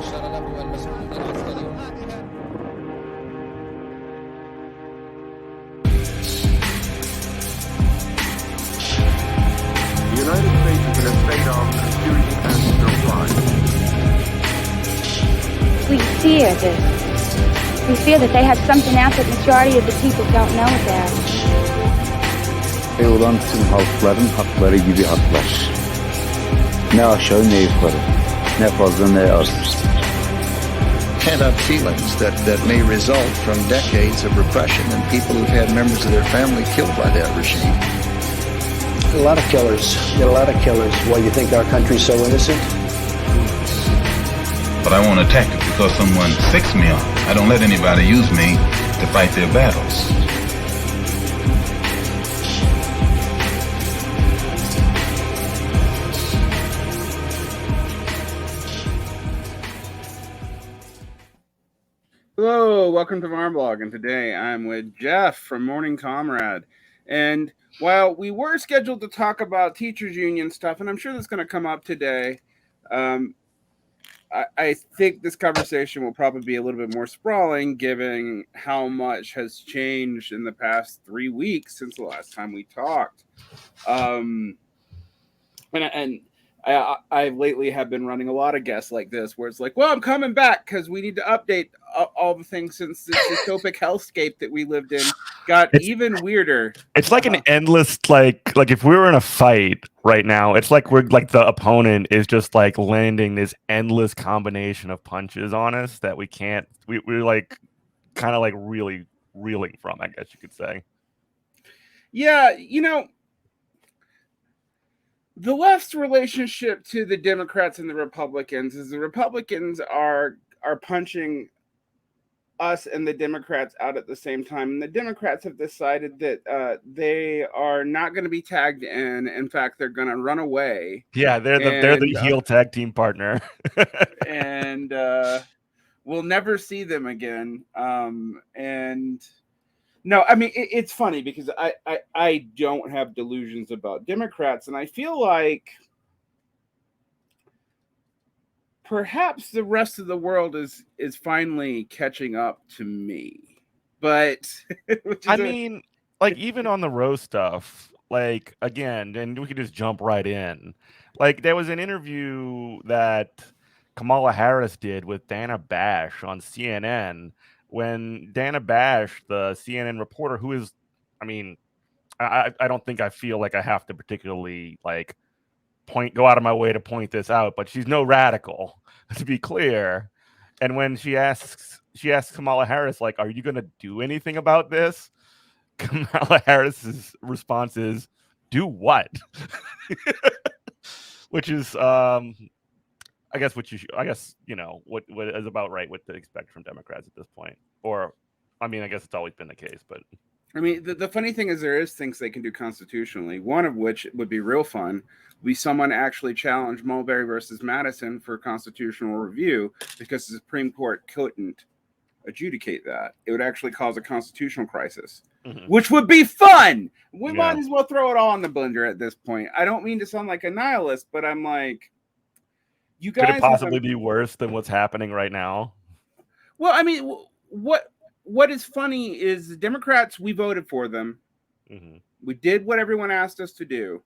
أشار له المسؤولون العسكريون. The United States is in a state of confusion and surprise. We fear this. We fear that they have something out that majority of the people don't know about. Olan tüm halkların hakları gibi haklar. Ne aşağı ne yukarı. Ne fazla ne az. Pent-up feelings that may result from decades of repression and people who've had members of their family killed by that regime. A lot of killers. Get a lot of killers. Why you think our country's so innocent? But I won't attack it because someone sicks me on. I don't let anybody use me to fight their battles. Hello, welcome to Varn Blog, and today I'm with Jeff from Morning Comrade. And while we were scheduled to talk about teachers union stuff, and I'm sure that's going to come up today, I think this conversation will probably be a little bit more sprawling, given how much has changed in the past 3 weeks since the last time we talked. I lately have been running a lot of guests like this, where it's like, well, I'm coming back because we need to update all the things since this dystopic hellscape that we lived in got even weirder. It's like an endless, like if we were in a fight right now, it's like we're like the opponent is just like landing this endless combination of punches on us that we're like kind of like really reeling from, I guess you could say. Yeah, you know, the left's relationship to the Democrats and the Republicans is the Republicans are punching us and the Democrats out at the same time. And the Democrats have decided that they are not going to be tagged in. In fact, they're going to run away. Yeah, they're the heel tag team partner. And we'll never see them again. And no, I mean, it's funny because I don't have delusions about Democrats, and I feel like perhaps the rest of the world is finally catching up to me. But I mean, like even on the Roe stuff, like again, and we could just jump right in. Like there was an interview that Kamala Harris did with Dana Bash on CNN. When Dana Bash, the CNN reporter, who is, I mean, I don't think I feel like I have to particularly like go out of my way to point this out, but she's no radical, to be clear. And when she asks Kamala Harris, like, are you going to do anything about this? Kamala Harris's response is, do what? Which is, I guess you know what is about right what to expect from Democrats at this point. Or, I mean, I guess it's always been the case, but I mean, the funny thing is there is things they can do constitutionally. One of which would be real fun. Would be someone actually challenge Mulberry versus Madison for constitutional review because the Supreme Court couldn't adjudicate that. It would actually cause a constitutional crisis, which would be fun. We might as well throw it all in the blender at this point. I don't mean to sound like a nihilist, but I'm like, you guys, could it possibly be worse than what's happening right now? Well, I mean, what is funny is the Democrats, we voted for them. Mm-hmm. We did what everyone asked us to do.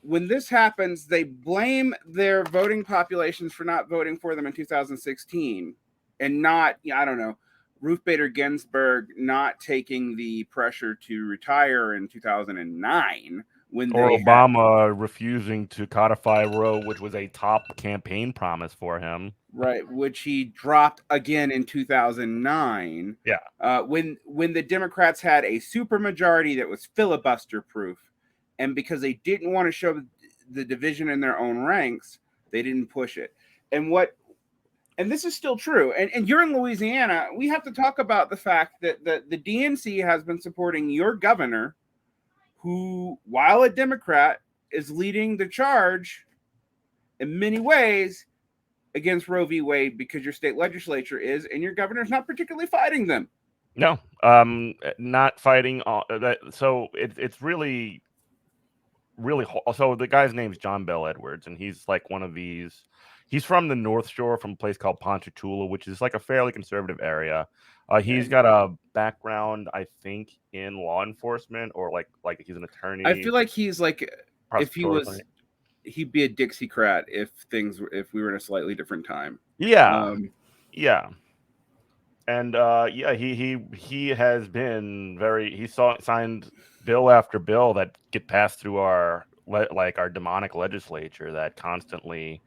When this happens, they blame their voting populations for not voting for them in 2016 and not, I don't know, Ruth Bader Ginsburg not taking the pressure to retire in 2009. Or Obama refusing to codify Roe, which was a top campaign promise for him. Right, which he dropped again in 2009. Yeah. When the Democrats had a supermajority that was filibuster-proof, and because they didn't want to show the division in their own ranks, they didn't push it. And this is still true. And you're in Louisiana. We have to talk about the fact that the DNC has been supporting your governor, who, while a Democrat, is leading the charge in many ways against Roe v. Wade because your state legislature is, and your governor's not particularly fighting them. No, not fighting. So it's really really. So the guy's name's John Bell Edwards, and he's like one of these. He's from the North Shore, from a place called Ponchatoula, which is like a fairly conservative area. He's got a background, I think, in law enforcement, or like he's an attorney. I feel like he's like, if he was, attorney. he'd be a Dixiecrat if we were in a slightly different time. Yeah, yeah. And he has been signed bill after bill that get passed through our demonic legislature that constantly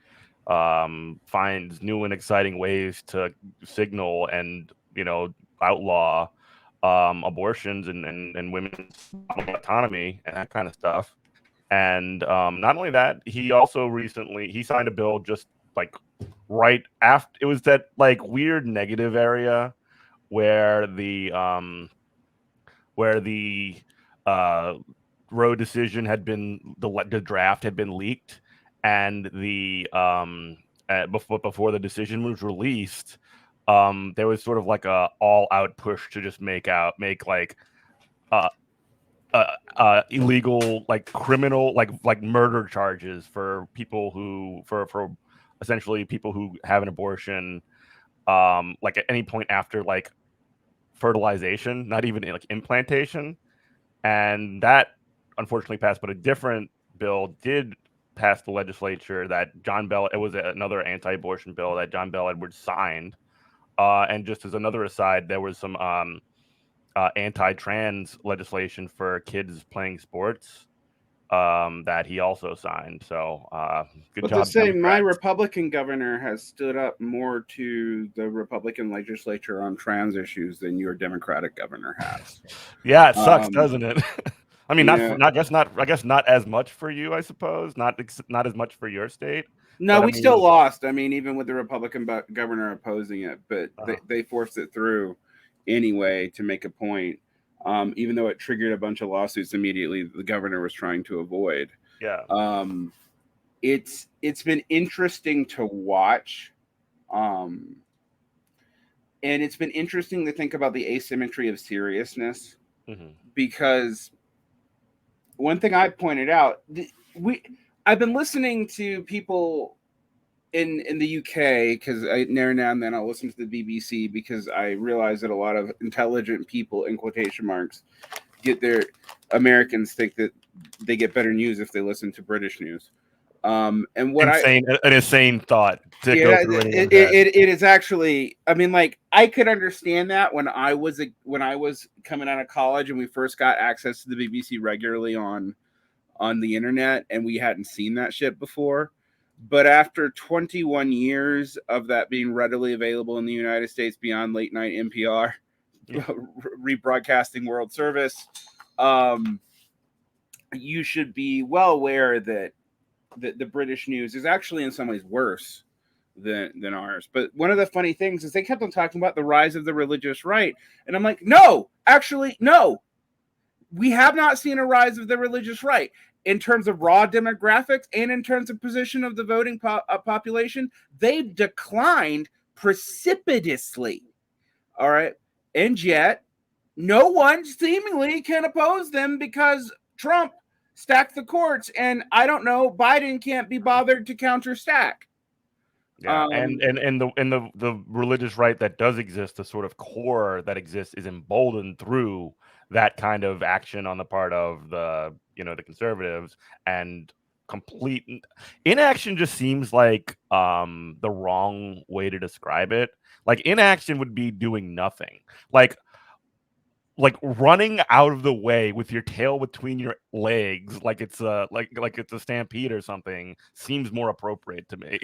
finds new and exciting ways to signal and outlaw abortions and women's autonomy and that kind of stuff. And not only that, he also recently signed a bill just like right after it was that like weird negative area where the Roe decision had been the draft had been leaked, and the before the decision was released, there was sort of like a all out push to just make illegal, like criminal, like murder charges for people who for essentially people who have an abortion like at any point after like fertilization, not even like implantation. And that unfortunately passed, but a different bill did pass the legislature that it was another anti-abortion bill that John Bell Edwards signed. And just as another aside, there was some anti-trans legislation for kids playing sports that he also signed. So good job. To say, my Republican governor has stood up more to the Republican legislature on trans issues than your Democratic governor has. Yeah, it sucks, doesn't it? I mean, I guess not as much for you, I suppose. Not as much for your state. No, we still lost. I mean, even with the Republican governor opposing it, but they forced it through anyway to make a point. Even though it triggered a bunch of lawsuits immediately, the governor was trying to avoid. Yeah. It's been interesting to watch. And it's been interesting to think about the asymmetry of seriousness, because one thing I pointed out, I've been listening to people in the UK, because every now and then I'll listen to the BBC, because I realize that a lot of intelligent people, in quotation marks, Americans think that they get better news if they listen to British news. And what an insane thought to go through. It is actually, I mean, like, I could understand that when I was coming out of college and we first got access to the BBC regularly on the internet, and we hadn't seen that shit before. But after 21 years of that being readily available in the United States beyond late night NPR, rebroadcasting World Service, you should be well aware that the British news is actually in some ways worse than ours. But one of the funny things is they kept on talking about the rise of the religious right. And I'm like, no, actually, no. We have not seen a rise of the religious right. In terms of raw demographics and in terms of position of the voting population, they've declined precipitously. All right. And yet, no one seemingly can oppose them because Trump stacked the courts. And I don't know, Biden can't be bothered to counter stack. Yeah, and the religious right that does exist, the sort of core that exists, is emboldened through that kind of action on the part of the conservatives, and complete inaction just seems like the wrong way to describe it. Like, inaction would be doing nothing, like running out of the way with your tail between your legs, like it's a stampede or something, seems more appropriate to me.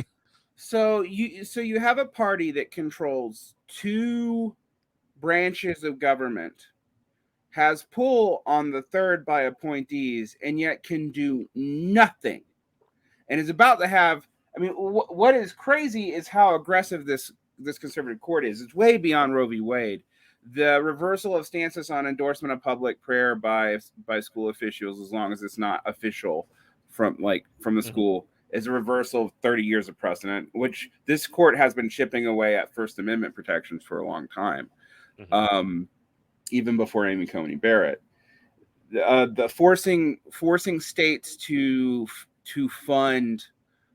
So you have a party that controls two branches of government, has pull on the third by appointees, and yet can do nothing, and is about to have. I mean, what is crazy is how aggressive this conservative court is. It's way beyond Roe v. Wade. The reversal of stances on endorsement of public prayer by school officials, as long as it's not official from the school, is a reversal of 30 years of precedent, which this court has been chipping away at First Amendment protections for a long time, even before Amy Coney Barrett. the forcing states to fund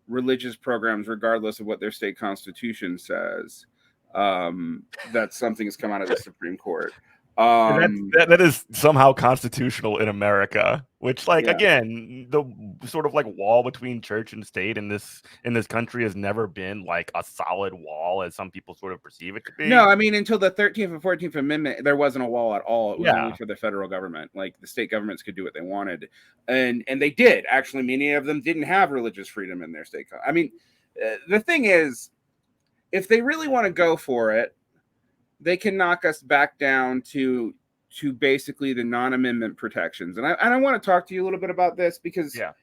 religious programs regardless of what their state constitution says. That's something that's come out of the Supreme Court. That is somehow constitutional in America, which, like, Yeah. again, the sort of like wall between church and state in this country has never been like a solid wall as some people sort of perceive it to be. No, I mean, until the 13th and 14th Amendment, there wasn't a wall at all. It was Yeah. only for the federal government. Like, the state governments could do what they wanted, and they did. Actually, many of them didn't have religious freedom in their state. I mean, the thing is, if they really want to go for it, they can knock us back down to basically the non-amendment protections. And I want to talk to you a little bit about this, because Yeah.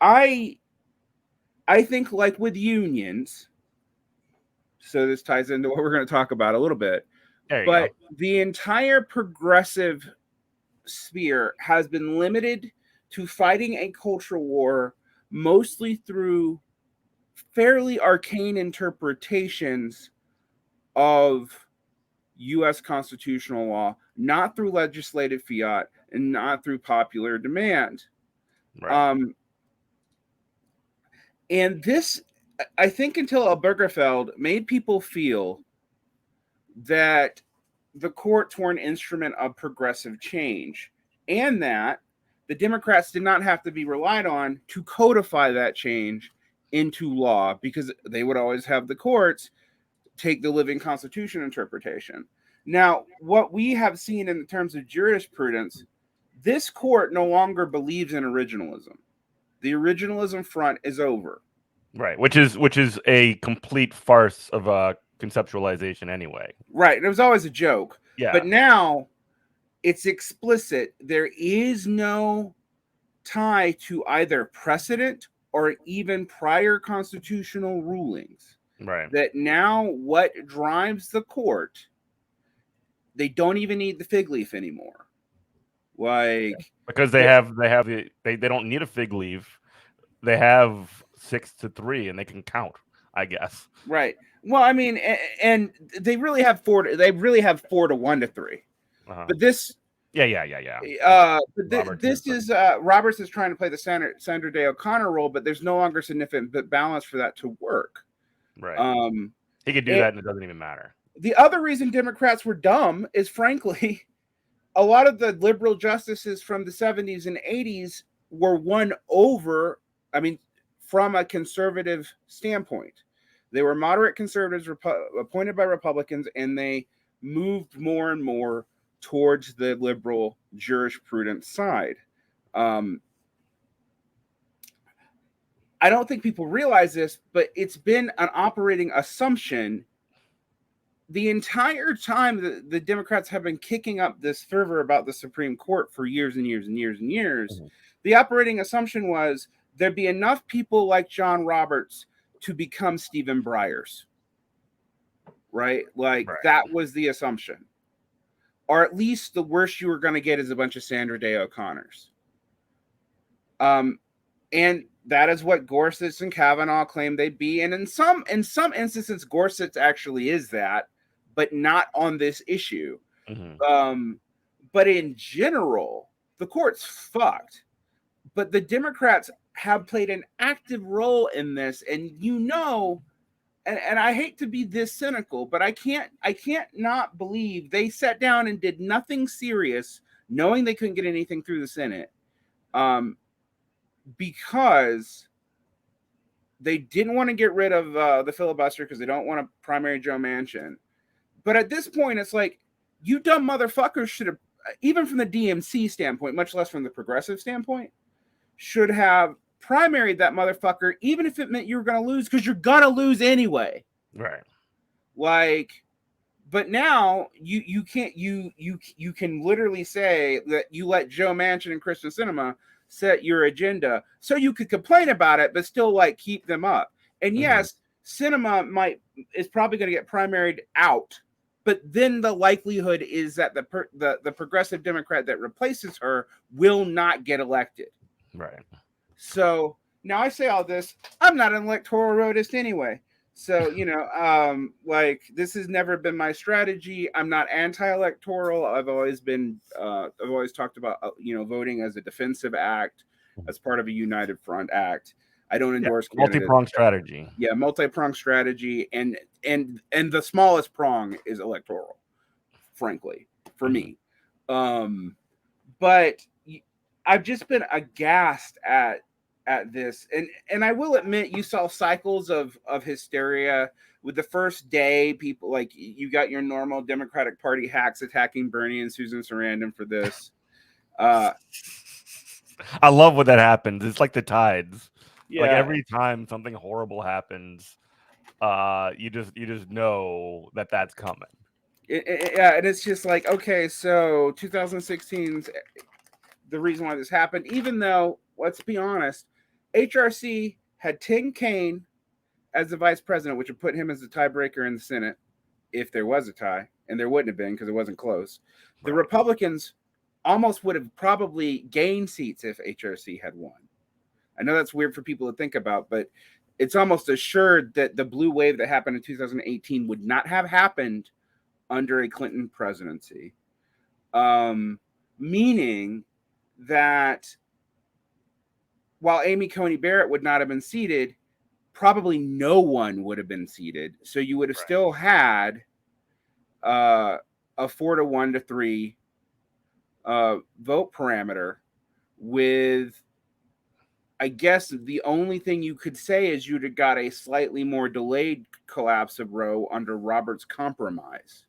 I think, like with unions, so this ties into what we're going to talk about a little bit, but the entire progressive sphere has been limited to fighting a cultural war, mostly through fairly arcane interpretations of U.S. constitutional law, not through legislative fiat and not through popular demand. Right. And this, I think, until Obergefell made people feel that the courts were an instrument of progressive change, and that the Democrats did not have to be relied on to codify that change into law, because they would always have the courts take the living constitution interpretation. Now, what we have seen in terms of jurisprudence, this court no longer believes in originalism. The originalism front is over. Right, which is a complete farce of conceptualization anyway. Right, and it was always a joke. Yeah. But now it's explicit. There is no tie to either precedent or even prior constitutional rulings. Right. That now what drives the court, they don't even need the fig leaf anymore. Like, because they don't need a fig leaf. They have 6-3 and they can count, I guess. Right. Well, I mean, and they really have 4 to 1 to 3. But this Yeah. This is Roberts is trying to play the Sandra Day O'Connor role, but there's no longer significant balance for that to work. Right. He could do that and it doesn't even matter. The other reason Democrats were dumb is, frankly, a lot of the liberal justices from the 70s and 80s were won over, I mean, from a conservative standpoint. They were moderate conservatives appointed by Republicans, and they moved more and more towards the liberal jurisprudence side. I don't think people realize this, but it's been an operating assumption the entire time. The Democrats have been kicking up this fervor about the Supreme Court for years and years and years and years. Mm-hmm. The operating assumption was there'd be enough people like John Roberts to become Stephen Breyers, right? Like, that was the assumption. Or at least the worst you were going to get is a bunch of Sandra Day O'Connors. And that is what Gorsuch and Kavanaugh claim they'd be. And in some instances, Gorsuch actually is that, but not on this issue. Mm-hmm. But in general, the court's fucked. But the Democrats have played an active role in this. And and I hate to be this cynical, but I can't not believe they sat down and did nothing serious, knowing they couldn't get anything through the Senate, because they didn't want to get rid of the filibuster because they don't want to primary Joe Manchin. But at this point, it's like, you dumb motherfuckers should have, even from the DMC standpoint, much less from the progressive standpoint, should have primaried that motherfucker, even if it meant you were going to lose, because you're going to lose anyway. Right. Like, but now you can't, you can literally say that you let Joe Manchin and Kristen Sinema set your agenda, so you could complain about it, but still like keep them up. And yes, Sinema is probably going to get primaried out, but then the likelihood is that the progressive Democrat that replaces her will not get elected. Right. So now I say all this, I'm not an electoral roadist anyway. So, like, this has never been my strategy. I'm not anti-electoral. I've always talked about, voting as a defensive act, as part of a united front act. I don't endorse candidates. Multi-pronged strategy. Yeah, multi-pronged strategy, and the smallest prong is electoral, frankly, for me. But I've just been aghast at this, and I will admit, you saw cycles of hysteria. With the first day, people, like, you got your normal Democratic Party hacks attacking Bernie and Susan Sarandon for this. I love when that happens. It's like the tides. Yeah. Like, every time something horrible happens, you just know that that's coming. Yeah, and it's just like, okay, so 2016's the reason why this happened, even though, let's be honest, HRC had Tim Kaine as the vice president, which would put him as the tiebreaker in the Senate if there was a tie, and there wouldn't have been because it wasn't close. The Republicans almost would have probably gained seats if HRC had won. I know that's weird for people to think about, but it's almost assured that the blue wave that happened in 2018 would not have happened under a Clinton presidency. Meaning that while Amy Coney Barrett would not have been seated, probably no one would have been seated. So you would have still had a 4-1 to 3 vote parameter, with, I guess, the only thing you could say is you'd have got a slightly more delayed collapse of Roe under Roberts' compromise.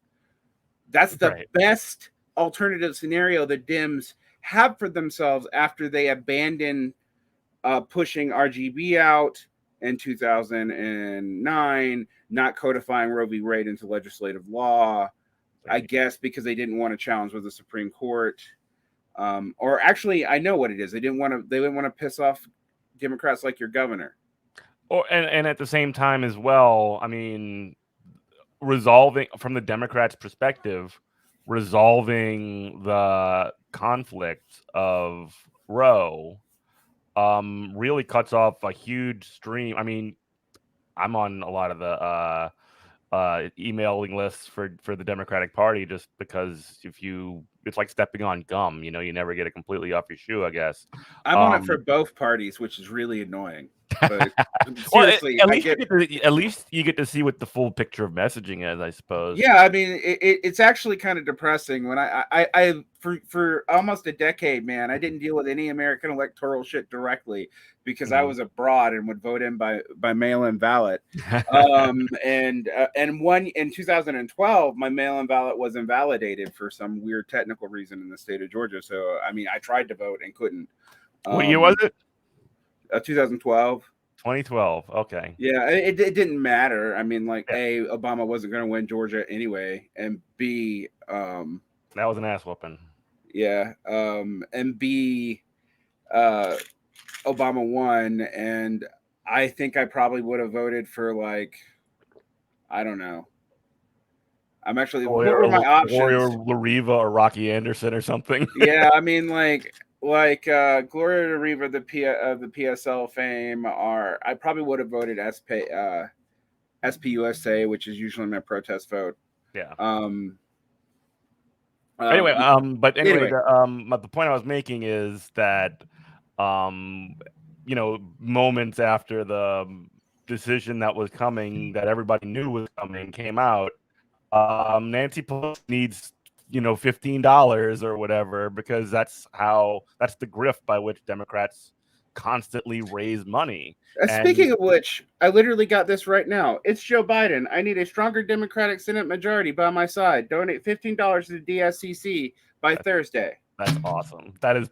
That's the best alternative scenario the Dems have for themselves after they abandon pushing RGB out in 2009, not codifying Roe v. Wade into legislative law, I guess because they didn't want to challenge with the Supreme Court. Or actually, I know what it is. They didn't want to piss off Democrats like your governor. And at the same time as well, I mean, resolving, from the Democrats' perspective, resolving the conflict of Roe really cuts off a huge stream. I mean, I'm on a lot of the emailing lists for the Democratic Party, just because it's like stepping on gum. You never get it completely off your shoe, I guess. I'm on it for both parties, which is really annoying. But seriously, well, at least you get to see what the full picture of messaging is, I suppose. Yeah, I mean, it's actually kind of depressing when I for almost a decade, man, I didn't deal with any American electoral shit directly because I was abroad and would vote in by mail-in ballot. And one in 2012, my mail-in ballot was invalidated for some weird technical reason in the state of Georgia. So, I mean, I tried to vote and couldn't. What year was it? 2012. 2012. Okay. Yeah, it didn't matter. I mean, like, A, Obama wasn't going to win Georgia anyway, and B, that was an ass whooping. Yeah, and B, Obama won, and I think I probably would have voted for, like, I don't know. I'm actually, what were my options? Gloria LaRiva or Rocky Anderson or something. Yeah, I mean, like Gloria LaRiva, the PSL fame, I probably would have voted SPUSA, which is usually my protest vote. Yeah. Anyway, the point I was making is that, moments after the decision that was coming, that everybody knew was coming, came out, Nancy Pelosi needs, $15 or whatever, because that's the grift by which Democrats constantly raise money. Speaking of which, I literally got this right now. It's Joe Biden. I need a stronger Democratic Senate majority by my side. Donate $15 to the DSCC by Thursday. That's awesome. That is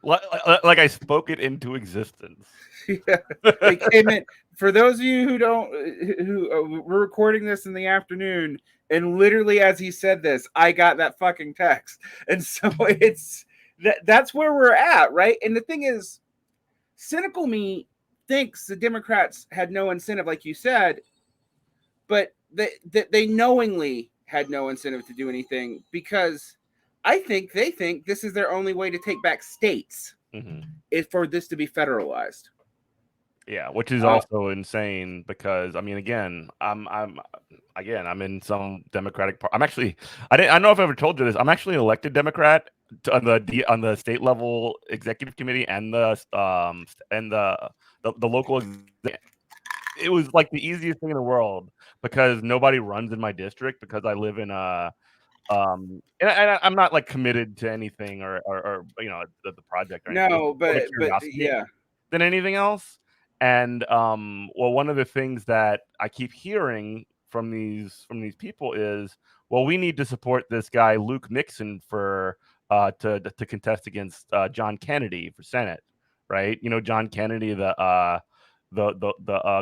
like I spoke it into existence. Yeah, it came in. For those of you we're recording this in the afternoon, and literally as he said this, I got that fucking text, and so that's where we're at, right? And the thing is, cynical me thinks the Democrats had no incentive, like you said, but they knowingly had no incentive to do anything, because I think they think this is their only way to take back states, is for this to be federalized. Yeah, which is also insane because I mean, again, I'm in some Democratic. I'm actually, I don't know if I ever told you this. I'm actually an elected Democrat on the state level executive committee and the local. It was like the easiest thing in the world because nobody runs in my district because I live in a I'm not like committed to anything or the project or anything. It's No, more of a but curiosity yeah, than anything else. And well, one of the things that I keep hearing from these people is, well, we need to support this guy Luke Nixon for to contest against John Kennedy for Senate, right? You know, John Kennedy, the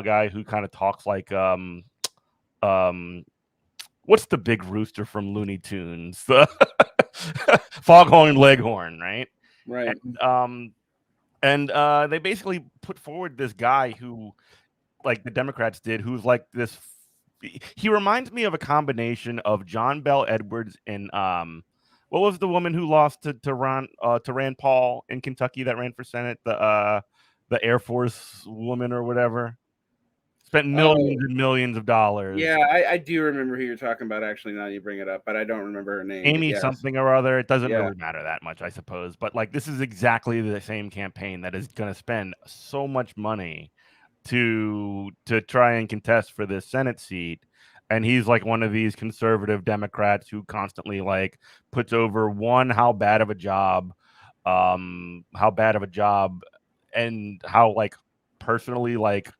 guy who kind of talks like um what's the big rooster from Looney Tunes? The Foghorn Leghorn, right? right. And they basically put forward this guy who, like the Democrats did, who's like this. He reminds me of a combination of John Bell Edwards and what was the woman who lost to Rand Paul in Kentucky that ran for Senate? The Air Force woman or whatever. Spent millions and millions of dollars. Yeah, I do remember who you're talking about. Actually, now you bring it up, but I don't remember her name. Amy Yes. something or other. It doesn't Yeah. really matter that much, I suppose. But like, this is exactly the same campaign that is going to spend so much money to try and contest for this Senate seat. And he's like one of these conservative Democrats who constantly like puts over how bad of a job, and how like personally like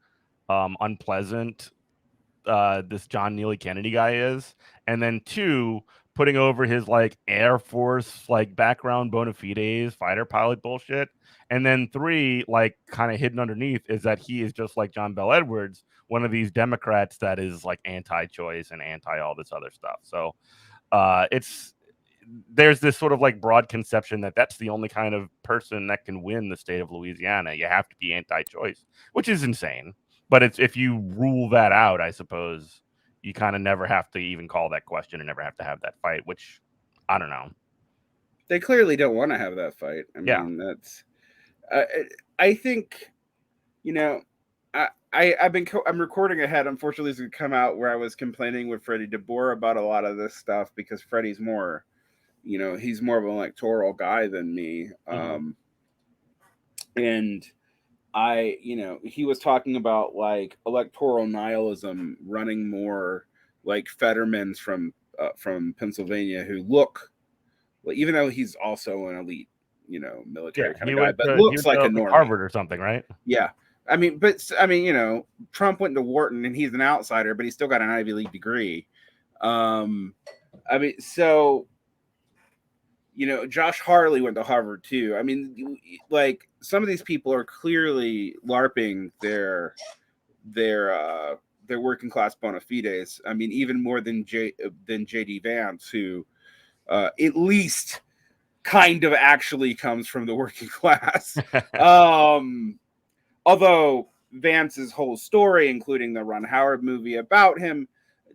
unpleasant this John Neely Kennedy guy is, and then 2, putting over his like Air Force like background, bona fides, fighter pilot bullshit, and then 3, like kind of hidden underneath is that he is just like John Bell Edwards, one of these Democrats that is like anti-choice and anti all this other stuff. So there's this sort of like broad conception that that's the only kind of person that can win the state of Louisiana. You have to be anti-choice, which is insane. But it's if you rule that out, I suppose you kind of never have to even call that question and never have to have that fight, which I don't know. They clearly don't want to have that fight. I mean, that's. I think, you know, I'm recording ahead. Unfortunately, it's going to come out where I was complaining with Freddie DeBoer about a lot of this stuff because Freddie's more, he's more of an electoral guy than me. And he was talking about like electoral nihilism running more like Fetterman's from Pennsylvania, who look, well, even though he's also an elite, military kind of guy, but looks like a normie. Harvard or something, right? Yeah. Trump went to Wharton and he's an outsider, but he's still got an Ivy League degree. Josh Harley went to Harvard too. I mean, like some of these people are clearly LARPing their working class bona fides. I mean, even more than JD Vance, who at least kind of actually comes from the working class. Although Vance's whole story, including the Ron Howard movie about him,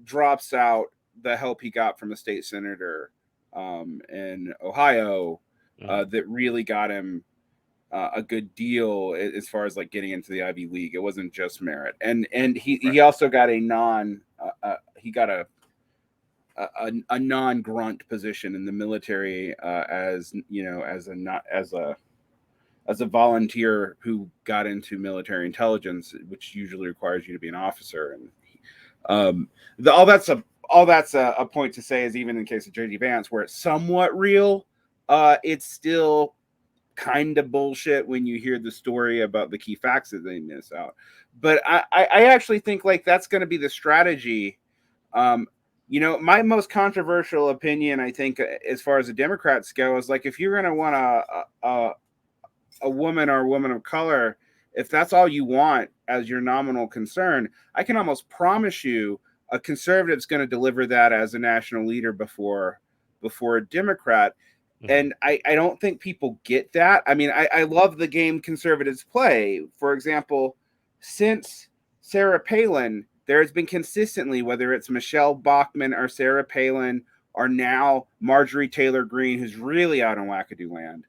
drops out the help he got from a state senator in Ohio that really got him a good deal as far as like getting into the Ivy League. It wasn't just merit, and he also got a non-grunt position in the military as a volunteer who got into military intelligence, which usually requires you to be an officer. And all that's a point to say is even in case of JD Vance, where it's somewhat real, it's still kind of bullshit when you hear the story about the key facts that they miss out. But I actually think like that's going to be the strategy. My most controversial opinion, I think, as far as the Democrats go, is like if you're going to want a woman or a woman of color, if that's all you want as your nominal concern, I can almost promise you a conservative's going to deliver that as a national leader before a Democrat. Mm-hmm. And I don't think people get that. I mean, I love the game conservatives play. For example, since Sarah Palin, there has been consistently, whether it's Michelle Bachmann or Sarah Palin or now Marjorie Taylor Greene, who's really out on wackadoo land,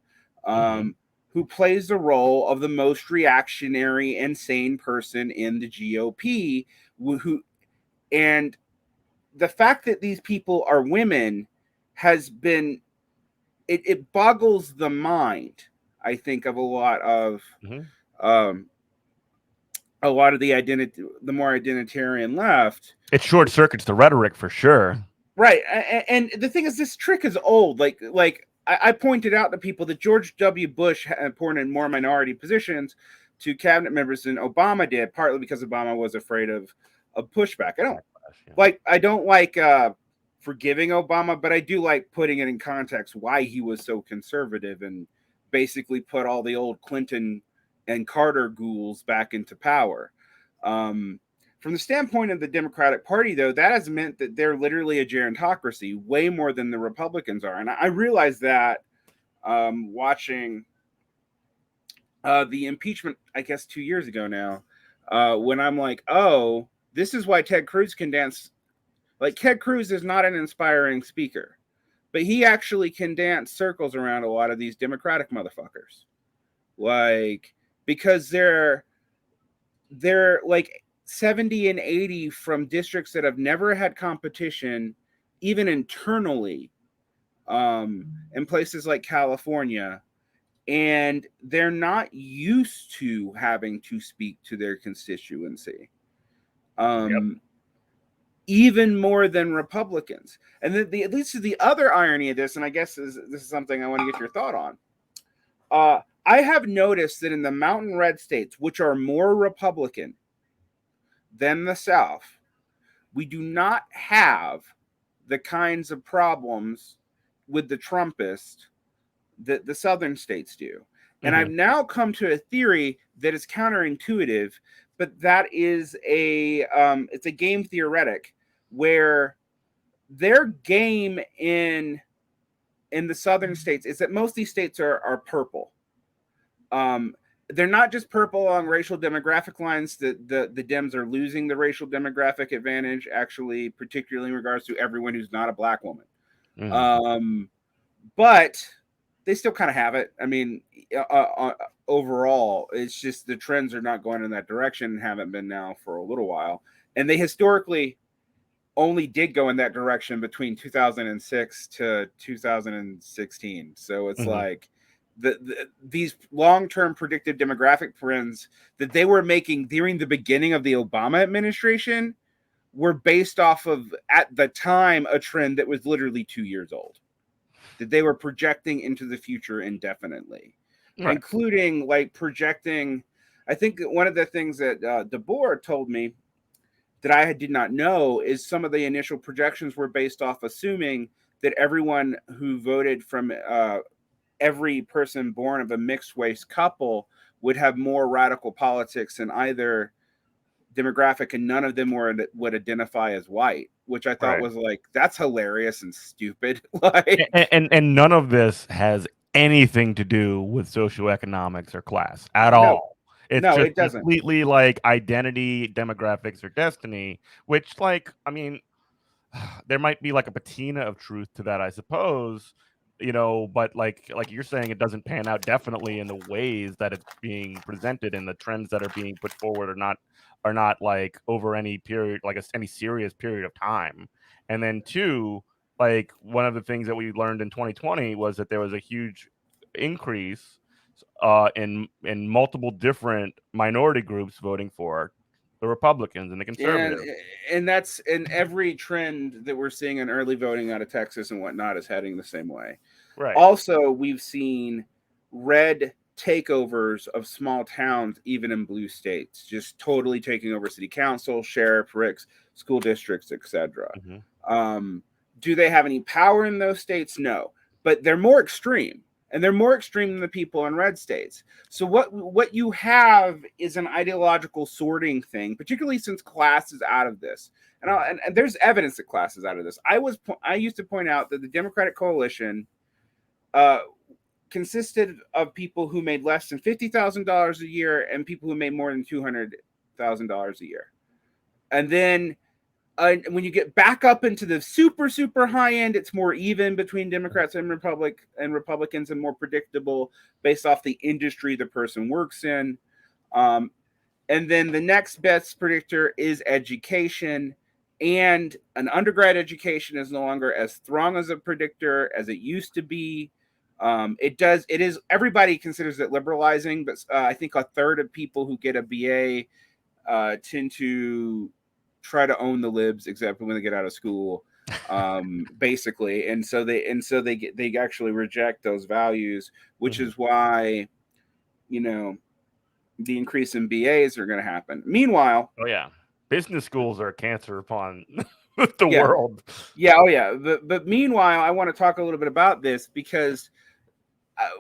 who plays the role of the most reactionary and sane person in the GOP, and the fact that these people are women has been, it boggles the mind, I think, of a lot of the more identitarian left. It short circuits the rhetoric for sure. Right. And the thing is, this trick is old. Like I pointed out to people that George W. Bush appointed more minority positions to cabinet members than Obama did, partly because Obama was afraid of pushback. I don't like forgiving Obama, but I do like putting it in context why he was so conservative and basically put all the old Clinton and Carter ghouls back into power. From the standpoint of the Democratic Party, though, that has meant that they're literally a gerontocracy, way more than the Republicans are. And I realized that watching the impeachment, I guess 2 years ago now, when I'm like, oh, this is why Ted Cruz can dance. Like, Ted Cruz is not an inspiring speaker, but he actually can dance circles around a lot of these Democratic motherfuckers. Like, because they're like 70 and 80 from districts that have never had competition, even internally, in places like California, and they're not used to having to speak to their constituency, even more than Republicans. And at least the other irony of this, and I guess this is something I want to get your thought on. I have noticed that in the Mountain Red states, which are more Republican than the South, we do not have the kinds of problems with the Trumpists that the Southern states do. And I've now come to a theory that is counterintuitive, but that is it's a game theoretic, where their game in the Southern states is that most of these states are purple. They're not just purple along racial demographic lines. The Dems are losing the racial demographic advantage, actually, particularly in regards to everyone who's not a black woman. But they still kind of have it. I mean, overall, it's just the trends are not going in that direction and haven't been now for a little while. And they historically only did go in that direction between 2006 to 2016. So it's like these long-term predictive demographic trends that they were making during the beginning of the Obama administration were based off of, at the time, a trend that was literally 2 years old, that they were projecting into the future indefinitely, including like projecting. I think one of the things that DeBoer told me that I did not know is some of the initial projections were based off assuming that everyone who voted from every person born of a mixed race couple would have more radical politics in either demographic, and none of them would identify as white, which I thought was like, that's hilarious and stupid. And none of this has anything to do with socioeconomics or class at all. It's just it doesn't. Completely like identity, demographics, or destiny, which, like, I mean, there might be like a patina of truth to that, I suppose, but like you're saying, it doesn't pan out definitely in the ways that it's being presented, and the trends that are being put forward are not like over any period, like any serious period of time. And then two, like, one of the things that we learned in 2020 was that there was a huge increase in multiple different minority groups voting for the Republicans and the conservatives. And that's in every trend that we're seeing in early voting out of Texas and whatnot is heading the same way. Right. Also, we've seen red takeovers of small towns, even in blue states, just totally taking over city council, sheriff, RICs, school districts, etc. Do they have any power in those states? No, but they're more extreme. And they're more extreme than the people in red states. So what you have is an ideological sorting thing, particularly since class is out of this. And there's evidence that class is out of this. I used to point out that the Democratic coalition consisted of people who made less than $50,000 a year and people who made more than $200,000 a year. And then when you get back up into the super high end, it's more even between Democrats and Republicans, and more predictable based off the industry the person works in. And then the next best predictor is education, and an undergrad education is no longer as strong as a predictor as it used to be. It is, everybody considers it liberalizing, but I think a third of people who get a BA tend to try to own the libs, except when they get out of school, basically, and so they actually reject those values, which is why, you know, the increase in BAs are going to happen. Meanwhile, oh yeah, business schools are a cancer upon the world. Yeah, oh yeah. But meanwhile, I want to talk a little bit about this because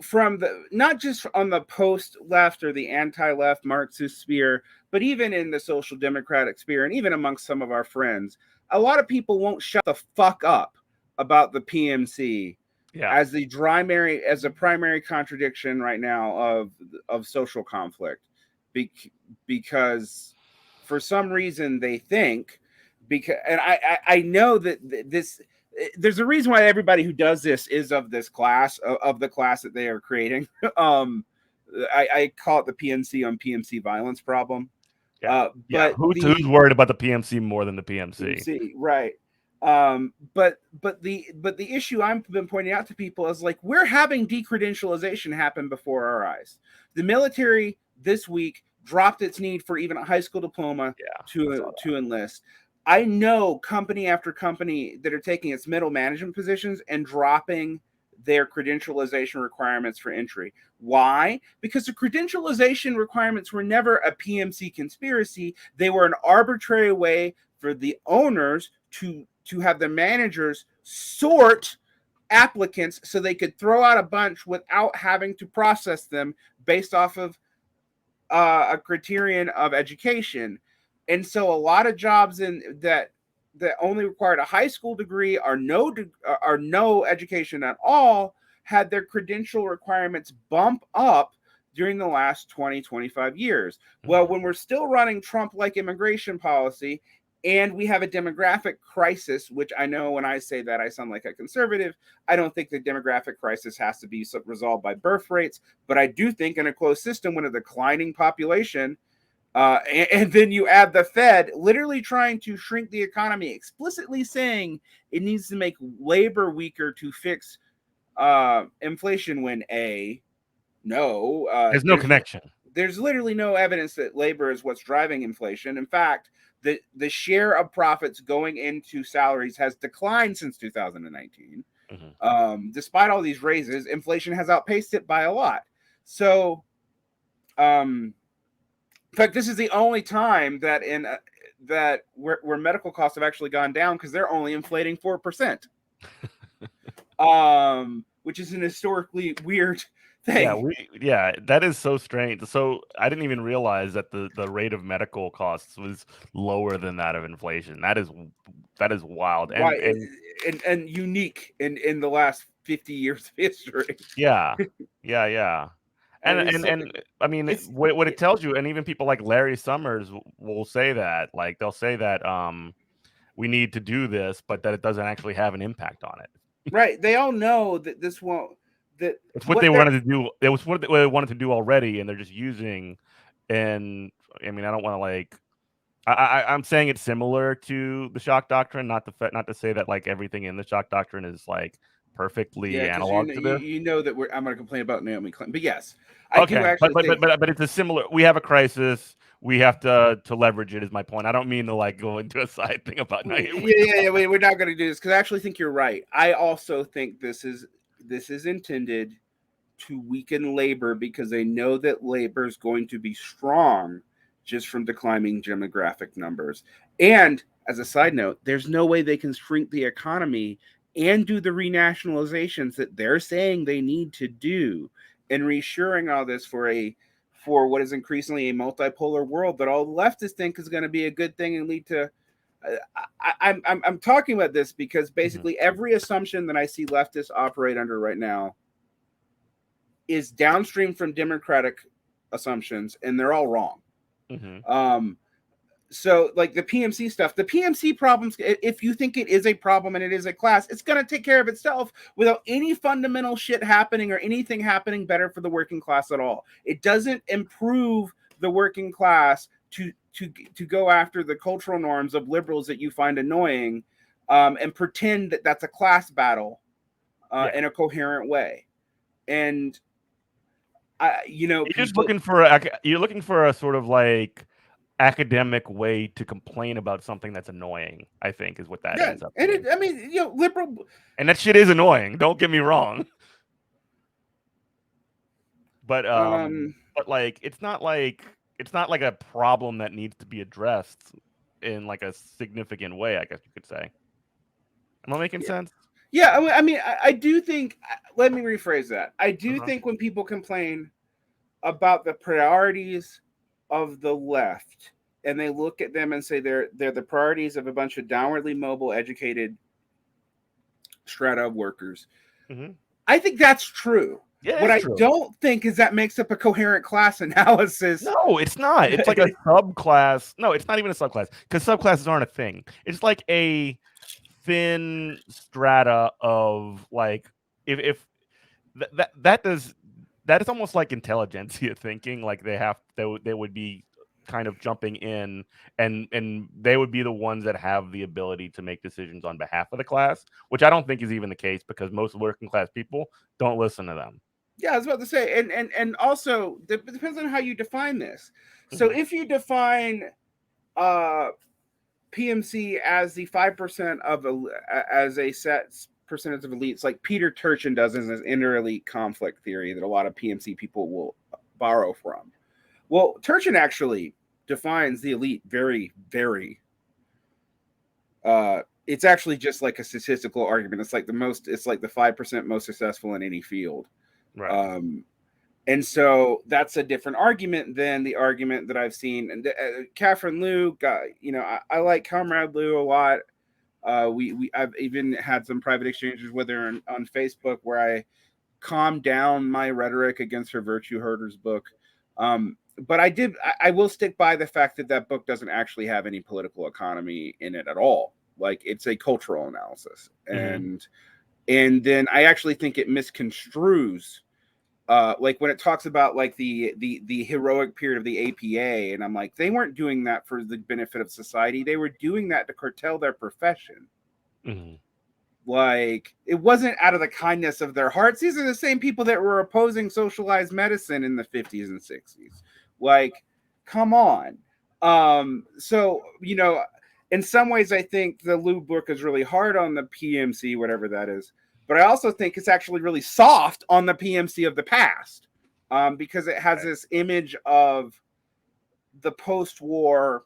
from the, not just on the post left or the anti-left Marxist sphere, but even in the social democratic sphere, and even amongst some of our friends, a lot of people won't shut the fuck up about the PMC as the primary contradiction right now of social conflict, because for some reason they think, and I know that this, there's a reason why everybody who does this is of this class, of the class that they are creating. I call it the PMC on PMC violence problem. But who's worried about the PMC more than the PMC? Right. But the issue I've been pointing out to people is, like, we're having decredentialization happen before our eyes. The military this week dropped its need for even a high school diploma to enlist. I know company after company that are taking its middle management positions and dropping their credentialization requirements for entry. Why? Because the credentialization requirements were never a PMC conspiracy. They were an arbitrary way for the owners to have the managers sort applicants so they could throw out a bunch without having to process them based off of a criterion of education. And so a lot of jobs that only required a high school degree or no education at all had their credential requirements bump up during the last 20-25 years. Well, when we're still running Trump-like immigration policy, and we have a demographic crisis, which I know when I say that I sound like a conservative. I don't think the demographic crisis has to be resolved by birth rates, but I do think in a closed system with a declining population, and then you add the Fed literally trying to shrink the economy, explicitly saying it needs to make labor weaker to fix inflation, when there's no connection. There's literally no evidence that labor is what's driving inflation. In fact, the share of profits going into salaries has declined since 2019. Despite all these raises, inflation has outpaced it by a lot. So, in fact, this is the only time that where medical costs have actually gone down, because they're only inflating 4%, which is an historically weird thing. Yeah, that is so strange. So I didn't even realize that the rate of medical costs was lower than that of inflation. That is wild and unique in the last 50 years of history. Yeah. And I mean, what it tells you, and even people like Larry Summers will say that, like, they'll say that we need to do this, but that it doesn't actually have an impact on it. Right. They all know that this won't. That it's what they wanted to do. It was what they wanted to do already, and they're just using. And I mean, I don't want to, like, I'm saying it's similar to the shock doctrine, not to say that, like, everything in the shock doctrine is, like, perfectly analog to this. You know that I'm going to complain about Naomi Klein, but yes, but it's a similar. We have a crisis. We have to leverage it. Is my point. I don't mean to, like, go into a side thing about Naomi. We're not going to do this, because I actually think you're right. I also think this is intended to weaken labor, because they know that labor is going to be strong just from declining demographic numbers. And as a side note, there's no way they can shrink the economy and do the renationalizations that they're saying they need to do, and reshoring all this for what is increasingly a multipolar world that all the leftists think is going to be a good thing and lead to. I'm talking about this because basically every assumption that I see leftists operate under right now is downstream from democratic assumptions, and they're all wrong. So like the PMC stuff, the PMC problems, if you think it is a problem and it is a class, it's going to take care of itself without any fundamental shit happening or anything happening better for the working class at all. It doesn't improve the working class to go after the cultural norms of liberals that you find annoying, and pretend that that's a class battle in a coherent way. And you're just looking for a sort of like academic way to complain about something that's annoying, I think, is what that ends up being. I mean, liberal, and that shit is annoying. Don't get me wrong, but like it's not like a problem that needs to be addressed in like a significant way, I guess you could say. Am I making sense? Yeah, I mean, I do think. Let me rephrase that. I do think when people complain about the priorities of the left, and they look at them and say they're the priorities of a bunch of downwardly mobile, educated strata of workers, I think that's true. Yeah, what I true. don't think is that makes up a coherent class analysis. No, it's not. It's like a subclass. No, it's not even a subclass, because subclasses aren't a thing. It's like a thin strata of like if that is almost like intelligentsia thinking. Like they would be kind of jumping in, and they would be the ones that have the ability to make decisions on behalf of the class, which I don't think is even the case, because most working class people don't listen to them. Yeah, I was about to say, and also it depends on how you define this. So if you define PMC as the 5% of as a set percentage of elites, like Peter Turchin does in his inter-elite conflict theory that a lot of PMC people will borrow from. Well, Turchin actually defines the elite very, very. It's actually just like a statistical argument. It's like the 5% most successful in any field. Right. And so that's a different argument than the argument that I've seen. And Catherine Liu got, I like Comrade Liu a lot. I've even had some private exchanges with her on Facebook where I calmed down my rhetoric against her Virtue Herders book. But I will stick by the fact that book doesn't actually have any political economy in it at all. Like, it's a cultural analysis. And then I actually think it misconstrues, like when it talks about like the heroic period of the APA, and I'm like, they weren't doing that for the benefit of society. They were doing that to curtail their profession. Like, it wasn't out of the kindness of their hearts. These are the same people that were opposing socialized medicine in the 50s and 60s. Like, come on. So, in some ways, I think the Liu book is really hard on the PMC, whatever that is. But I also think it's actually really soft on the PMC of the past, because it has this image of the post-war,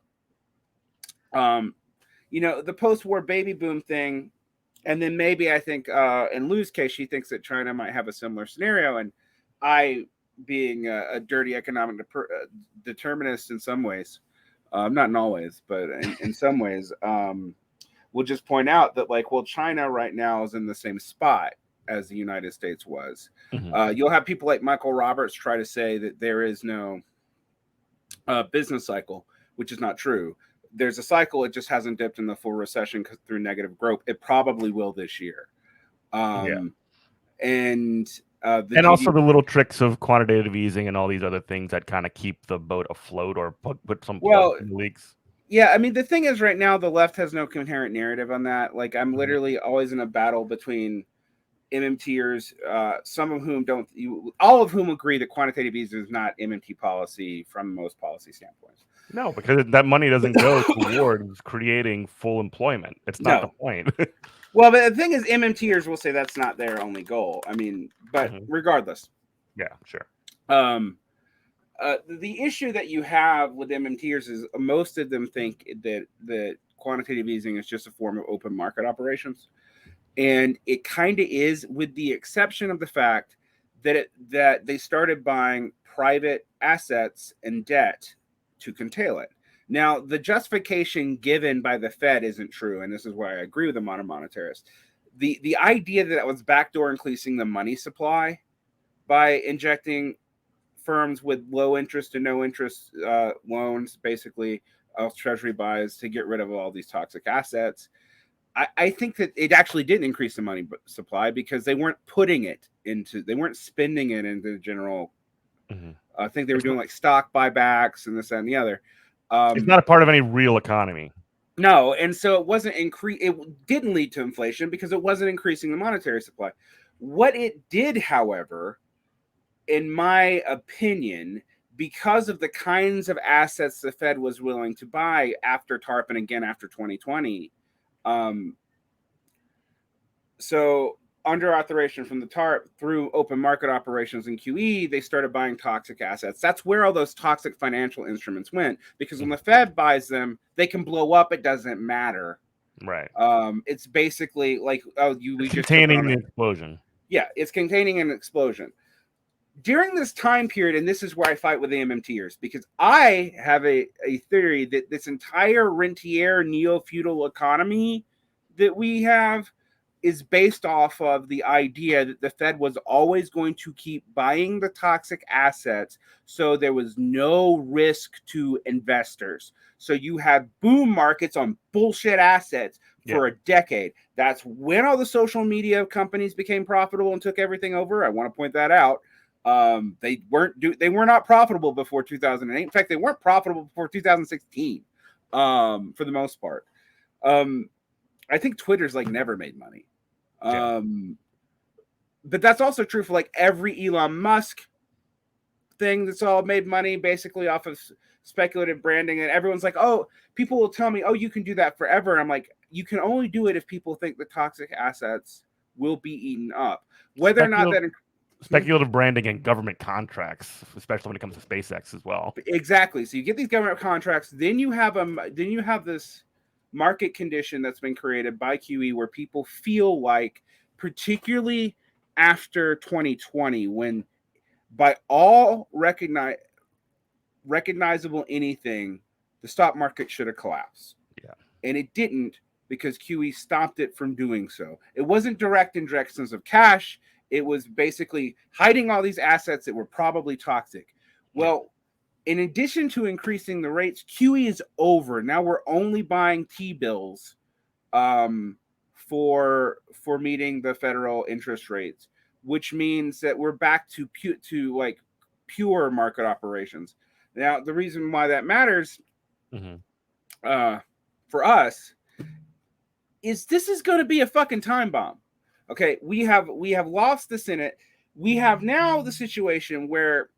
the post-war baby boom thing. And then maybe I think in Liu's case, she thinks that China might have a similar scenario. And I, being a dirty economic determinist in some ways, not in all ways, but in some ways, we'll just point out that, like, well, China right now is in the same spot as the United States was. You'll have people like Michael Roberts try to say that there is no business cycle, which is not true. There's a cycle. It just hasn't dipped in the full recession through negative growth. It probably will this year. And also the little tricks of quantitative easing and all these other things that kind of keep the boat afloat or put some plugs in the leaks. Yeah, I mean, the thing is, right now, the left has no coherent narrative on that. Like, I'm literally always in a battle between MMTers, some of whom don't, all of whom agree that quantitative easing is not MMT policy from most policy standpoints. No, because that money doesn't go towards creating full employment. It's not the point. Well, but the thing is, MMTers will say that's not their only goal. I mean, but regardless. Yeah, sure. The issue that you have with MMTers is most of them think that quantitative easing is just a form of open market operations. And it kind of is, with the exception of the fact that they started buying private assets and debt to curtail it. Now, the justification given by the Fed isn't true, and this is why I agree with the modern monetarists. The idea that it was backdoor increasing the money supply by injecting firms with low interest and no interest loans, basically, Treasury buys to get rid of all these toxic assets. I think that it actually didn't increase the money supply because they weren't they weren't spending it into the general. I think they were doing like stock buybacks and this and the other. It's not a part of any real economy. No, and so it wasn't it didn't lead to inflation because it wasn't increasing the monetary supply. What it did, however, in my opinion, because of the kinds of assets the Fed was willing to buy after TARP and again after 2020, so under authorization from the TARP through open market operations and QE, they started buying toxic assets. That's where all those toxic financial instruments went, because when the Fed buys them, they can blow up. It doesn't matter. Right. It's basically like, we just containing the explosion. Yeah, it's containing an explosion. During this time period, and this is where I fight with the MMTers, because I have a theory that this entire rentier neo-feudal economy that we have is based off of the idea that the Fed was always going to keep buying the toxic assets, so there was no risk to investors. So you had boom markets on bullshit assets for a decade. That's when all the social media companies became profitable and took everything over. I want to point that out. They were not profitable before 2008. In fact, they weren't profitable before 2016, for the most part. I think Twitter's like never made money. But that's also true for like every Elon Musk thing that's all made money basically off of speculative branding. And everyone's like, oh, people will tell me, oh, you can do that forever. And I'm like, you can only do it if people think the toxic assets will be eaten up. Whether or not that speculative branding and government contracts, especially when it comes to SpaceX as well. Exactly. So you get these government contracts, then you have this market condition that's been created by QE where people feel like, particularly after 2020, when by all recognizable anything, the stock market should have collapsed. Yeah. And it didn't, because QE stopped it from doing so. It wasn't direct injections of cash. It was basically hiding all these assets that were probably toxic. Well, in addition to increasing the rates, QE is over. Now we're only buying T-bills for meeting the federal interest rates, which means that we're back to pure market operations. Now, the reason why that matters for us is this is going to be a fucking time bomb. Okay, we have lost the Senate. We have now the situation where,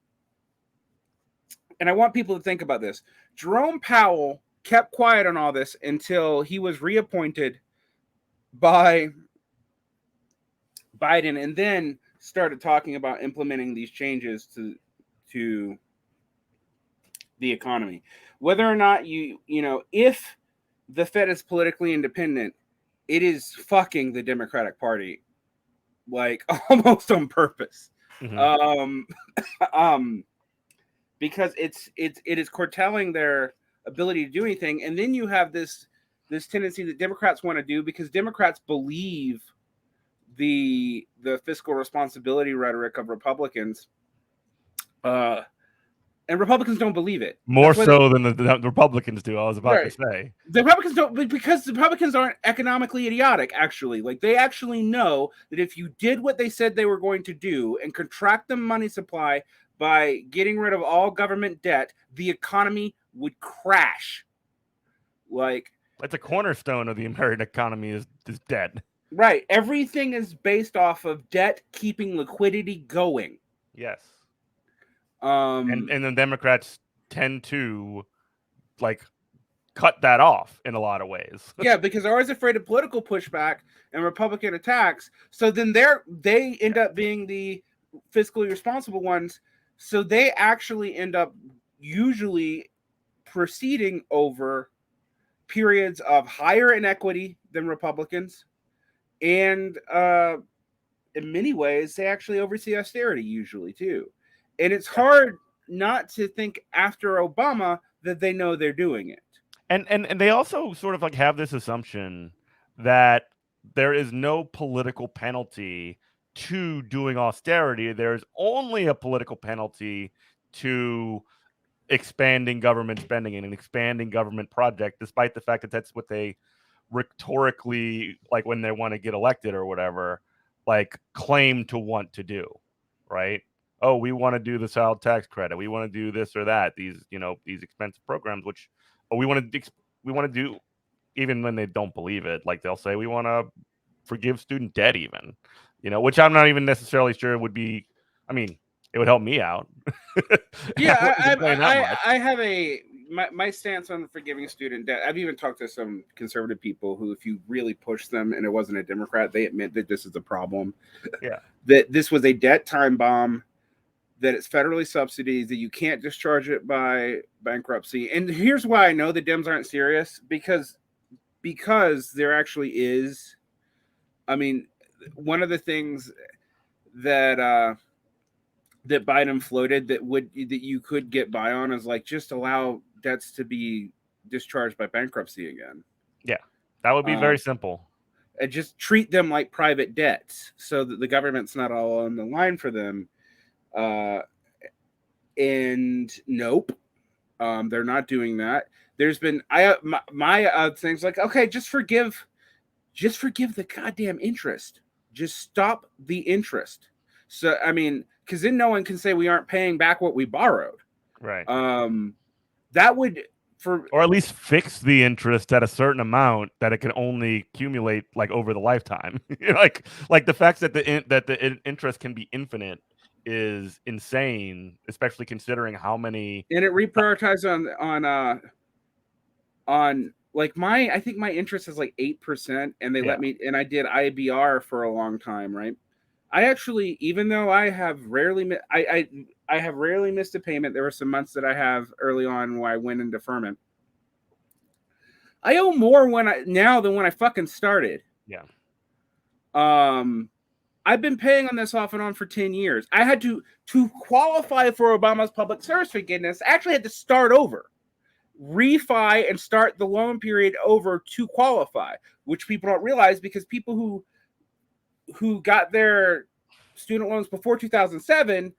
and I want people to think about this, Jerome Powell kept quiet on all this until he was reappointed by Biden, and then started talking about implementing these changes to the economy. Whether or not if the Fed is politically independent, it is fucking the Democratic Party, like almost on purpose. Because it is curtailing their ability to do anything. And then you have this tendency that Democrats want to do, because Democrats believe the fiscal responsibility rhetoric of Republicans, and Republicans don't believe it. More so than the Republicans do. I was about to say. The Republicans don't, because the Republicans aren't economically idiotic, actually. Like, they actually know that if you did what they said they were going to do and contract the money supply by getting rid of all government debt, the economy would crash. Like, that's a cornerstone of the American economy is debt. Right. Everything is based off of debt keeping liquidity going. Yes. And the Democrats tend to cut that off in a lot of ways. Yeah, because they're always afraid of political pushback and Republican attacks. So then they end up being the fiscally responsible ones. So they actually end up usually proceeding over periods of higher inequity than Republicans. And in many ways, they actually oversee austerity usually too. And it's hard not to think after Obama that they know they're doing it. And they also sort of have this assumption that there is no political penalty to doing austerity. There's only a political penalty to expanding government spending and an expanding government project, despite the fact that that's what they rhetorically, like when they want to get elected or whatever, like claim to want to do, right? Oh, we want to do the child tax credit. We want to do this or that. These, these expensive programs, which we want to do, even when they don't believe it. Like they'll say we want to forgive student debt, even, which I'm not even necessarily sure would be. I mean, it would help me out. Yeah, I have my stance on forgiving student debt. I've even talked to some conservative people who, if you really push them and it wasn't a Democrat, they admit that this is a problem. Yeah. That this was a debt time bomb, that it's federally subsidized, that you can't discharge it by bankruptcy. And here's why I know the Dems aren't serious, because there actually is. I mean, one of the things that that Biden floated that you could get by on is like just allow debts to be discharged by bankruptcy again. Yeah, that would be very simple. And just treat them like private debts so that the government's not all on the line for them. And nope, they're not doing that. There's been my things like, okay, just forgive the goddamn interest. Just stop the interest. So I mean, because then no one can say we aren't paying back what we borrowed. Right. That would or at least fix the interest at a certain amount that it can only accumulate like over the lifetime. like the fact that the interest can be infinite is insane, especially considering how many. And it reprioritized on like I think my interest is like 8%, and they let me, and I did IBR for a long time, right? I actually, even though I have rarely I have rarely missed a payment. There were some months that I have early on where I went in deferment. I owe more now than when I fucking started. Yeah. I've been paying on this off and on for 10 years. I had to qualify for Obama's public service forgiveness. I actually had to start over, refi, and start the loan period over to qualify, which people don't realize, because people who got their student loans before 2007,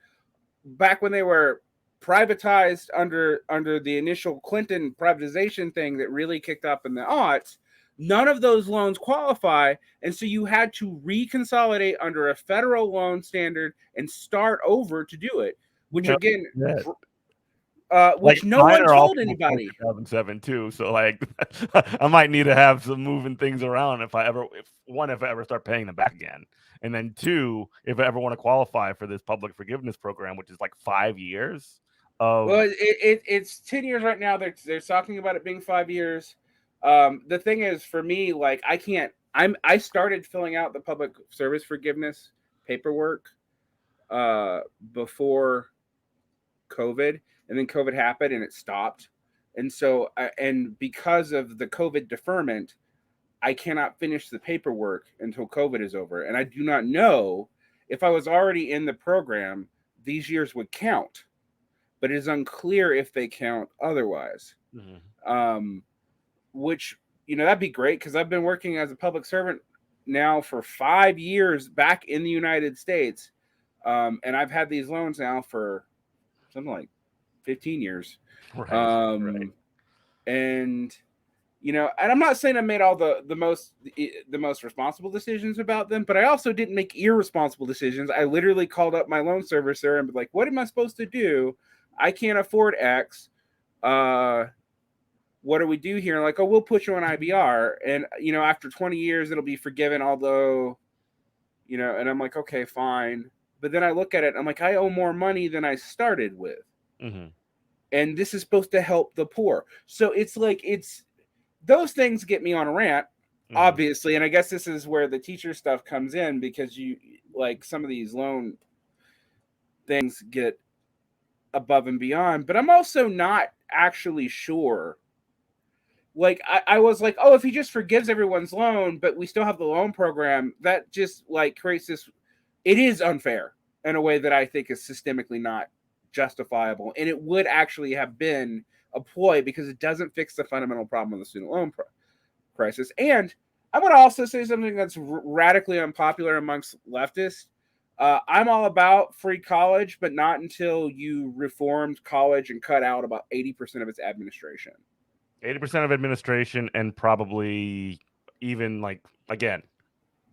back when they were privatized under the initial Clinton privatization thing that really kicked up in the aughts, none of those loans qualify, and so you had to reconsolidate under a federal loan standard and start over to do it, which again, which no one told anybody. 2007 too, so like I might need to have some moving things around if I ever start paying them back again, and then two, if I ever want to qualify for this public forgiveness program, which is like 5 years. Well, it's 10 years right now. They're talking about it being 5 years. The thing is, for me, like I started filling out the public service forgiveness paperwork before COVID, and then COVID happened and it stopped. And so, and because of the COVID deferment, I cannot finish the paperwork until COVID is over. And I do not know if I was already in the program, these years would count, but it is unclear if they count otherwise. Mm-hmm. Which, that'd be great, because I've been working as a public servant now for 5 years back in the United States. And I've had these loans now for something like 15 years. Right. Right. And, and I'm not saying I made all the most responsible decisions about them, but I also didn't make irresponsible decisions. I literally called up my loan servicer and was like, what am I supposed to do? I can't afford X. What do we do here? Like, oh, we'll put you on IBR. And, after 20 years, it'll be forgiven, although, and I'm like, okay, fine. But then I look at it, I'm like, I owe more money than I started with. Mm-hmm. And this is supposed to help the poor. So it's like, those things get me on a rant, obviously. And I guess this is where the teacher stuff comes in, because some of these loan things get above and beyond. But I'm also not actually sure. Like, I was like, oh, if he just forgives everyone's loan, but we still have the loan program, that just creates this. It is unfair in a way that I think is systemically not justifiable. And it would actually have been a ploy, because it doesn't fix the fundamental problem of the student loan crisis. And I want to also say something that's radically unpopular amongst leftists. I'm all about free college, but not until you reformed college and cut out about 80% of its administration. 80% of administration, and probably even again,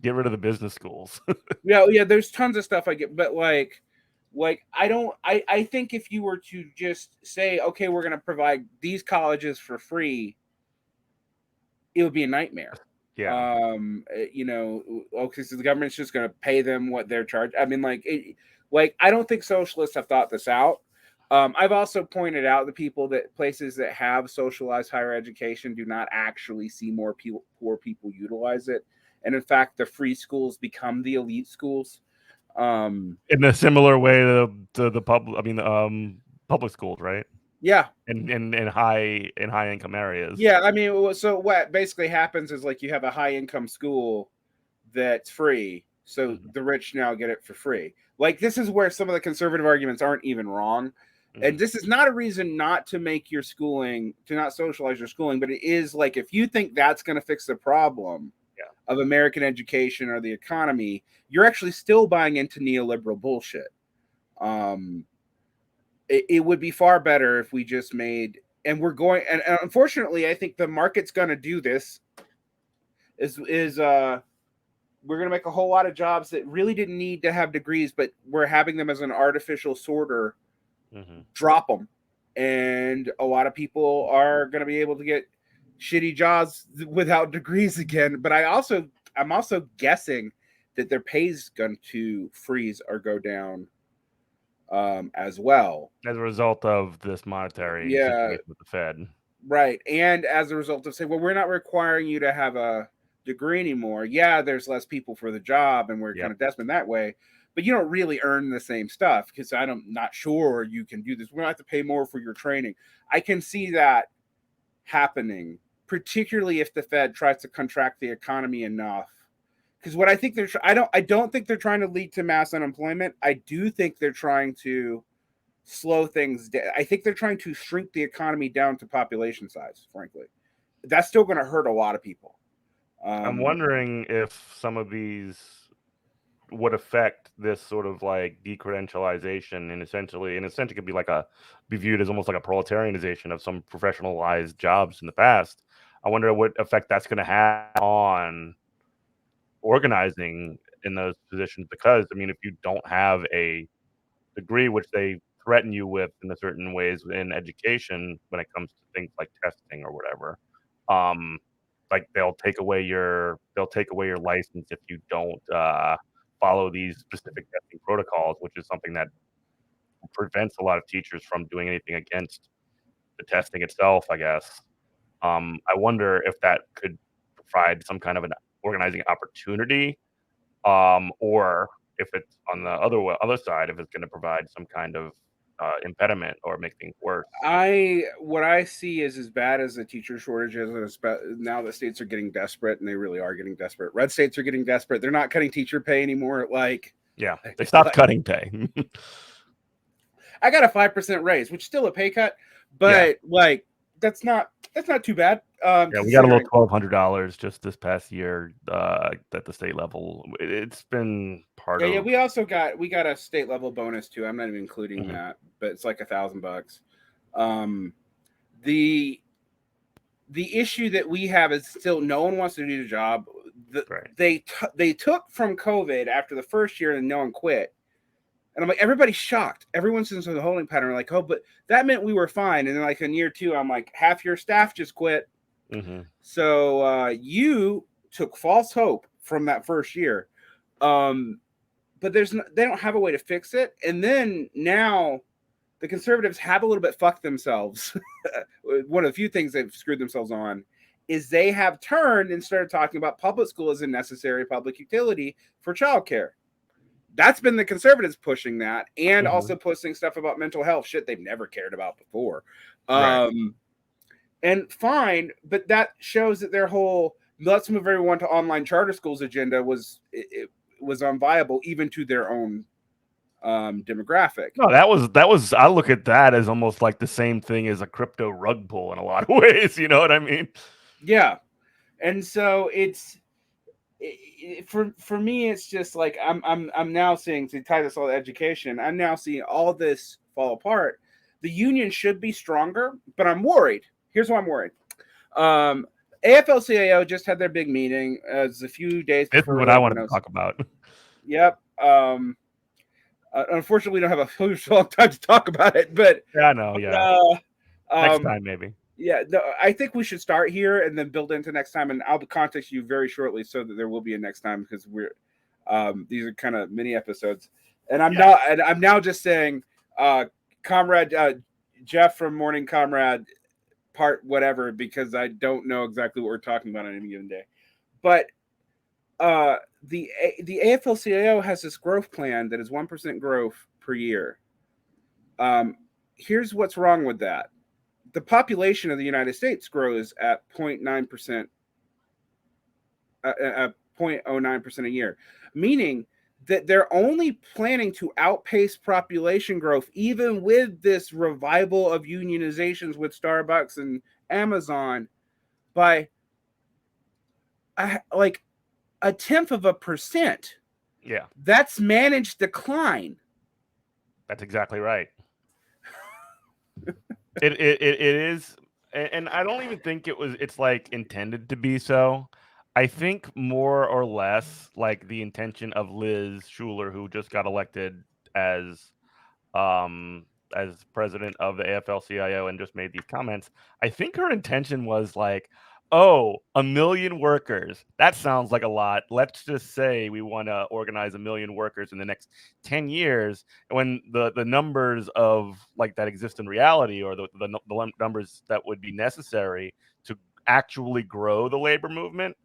get rid of the business schools. Yeah, there's tons of stuff I get, but like I think if you were to just say, okay, we're going to provide these colleges for free, it would be a nightmare. Yeah. Okay, so the government's just going to pay them what they're charged. I mean, I don't think socialists have thought this out. I've also pointed out the people that places that have socialized higher education do not actually see more poor people utilize it, and in fact, the free schools become the elite schools. In a similar way to the public schools, right? Yeah. In high income areas. Yeah, I mean, so what basically happens is like you have a high income school that's free, so the rich now get it for free. Like this is where some of the conservative arguments aren't even wrong. And this is not a reason not to make your schooling, to not socialize your schooling, but it is like if you think that's going to fix the problem of American education or the economy, you're actually still buying into neoliberal bullshit. It would be far better if we just made, and we're going, and unfortunately, I think the market's going to do this. We're going to make a whole lot of jobs that really didn't need to have degrees, but we're having them as an artificial sorter. Drop them, and a lot of people are going to be able to get shitty jobs without degrees again. But I'm also guessing that their pay's going to freeze or go down as well as a result of this monetary situation with the Fed, right? And as a result of saying, well, we're not requiring you to have a degree anymore. Yeah, there's less people for the job, and we're kind of desperate that way. But you don't really earn the same stuff because I'm not sure you can do this. We're going to have to pay more for your training. I can see that happening, particularly if the Fed tries to contract the economy enough. Because what I think I don't think they're trying to lead to mass unemployment. I do think they're trying to slow things down. I think they're trying to shrink the economy down to population size, frankly. That's still going to hurt a lot of people. I'm wondering if some of these would affect this sort of like decredentialization, and essentially could be viewed as almost like a proletarianization of some professionalized jobs in the past. I wonder what effect that's going to have on organizing in those positions, because I mean, if you don't have a degree, which they threaten you with in a certain ways in education when it comes to things like testing or whatever, like they'll take away your license if you don't follow these specific testing protocols, which is something that prevents a lot of teachers from doing anything against the testing itself, I guess. I wonder if that could provide some kind of an organizing opportunity, or if it's on the other side, if it's going to provide some kind of impediment or make things worse. What I see is as bad as the teacher shortage is. Now the states are getting desperate, and they really are getting desperate. Red states are getting desperate. They're not cutting teacher pay anymore. They stopped cutting pay. I got a 5% raise, which is still a pay cut, but that's not too bad. We got a little $1,200 just this past year at the state level. It's been part of. Yeah, we also got a state level bonus too. I'm not even including that, but it's like $1,000. The issue that we have is still no one wants to do the job. They took from COVID after the first year and no one quit. And I'm like, everybody's shocked. Everyone's in the holding pattern. Like, oh, but that meant we were fine. And then like in year 2, I'm like, half your staff just quit. So you took false hope from that first year. But they don't have a way to fix it. And then now the conservatives have a little bit fucked themselves. One of the few things they've screwed themselves on is they have turned and started talking about public school as a necessary public utility for childcare. That's been the conservatives pushing that, and also pushing stuff about mental health, shit they've never cared about before. And fine, but that shows that their whole let's move everyone to online charter schools agenda was unviable even to their own demographic. No, that was I look at that as almost like the same thing as a crypto rug pull in a lot of ways. You know what I mean? Yeah. And so for me, it's just like I'm now seeing, to tie this all to education, I'm now seeing all this fall apart. The union should be stronger, but I'm worried. Here's why I'm worried. AFL-CIO just had their big meeting. It's a few days This is before what I Labor wanted to Notice. talk about. Yep. Unfortunately, we don't have a huge long time to talk about it, but Yeah, I know. Yeah, next time maybe. Yeah, no, I think we should start here and then build into next time, and I'll contact you very shortly so that there will be a next time, because these are kind of mini episodes, and I'm now just saying, Comrade Jeff from Morning Comrade part whatever, because I don't know exactly what we're talking about on any given day, but the AFL-CIO has this growth plan that is 1% growth per year. Here's what's wrong with that. The population of the United States grows at 0.9%, at 0.09% a year, meaning that they're only planning to outpace population growth, even with this revival of unionizations with Starbucks and Amazon, by like 0.1%. Yeah, That's managed decline. that's exactly right. It is, and I don't even think it's like intended to be so. I think more or less like the intention of Liz Schuler, who just got elected as um as president of the AFL-CIO and just made these comments. I think her intention was like, oh, 1 million workers. That sounds like a lot. Let's just say we want to organize 1 million workers in the next 10 years. When the numbers of like that exist in reality, or the numbers that would be necessary to actually grow the labor movement,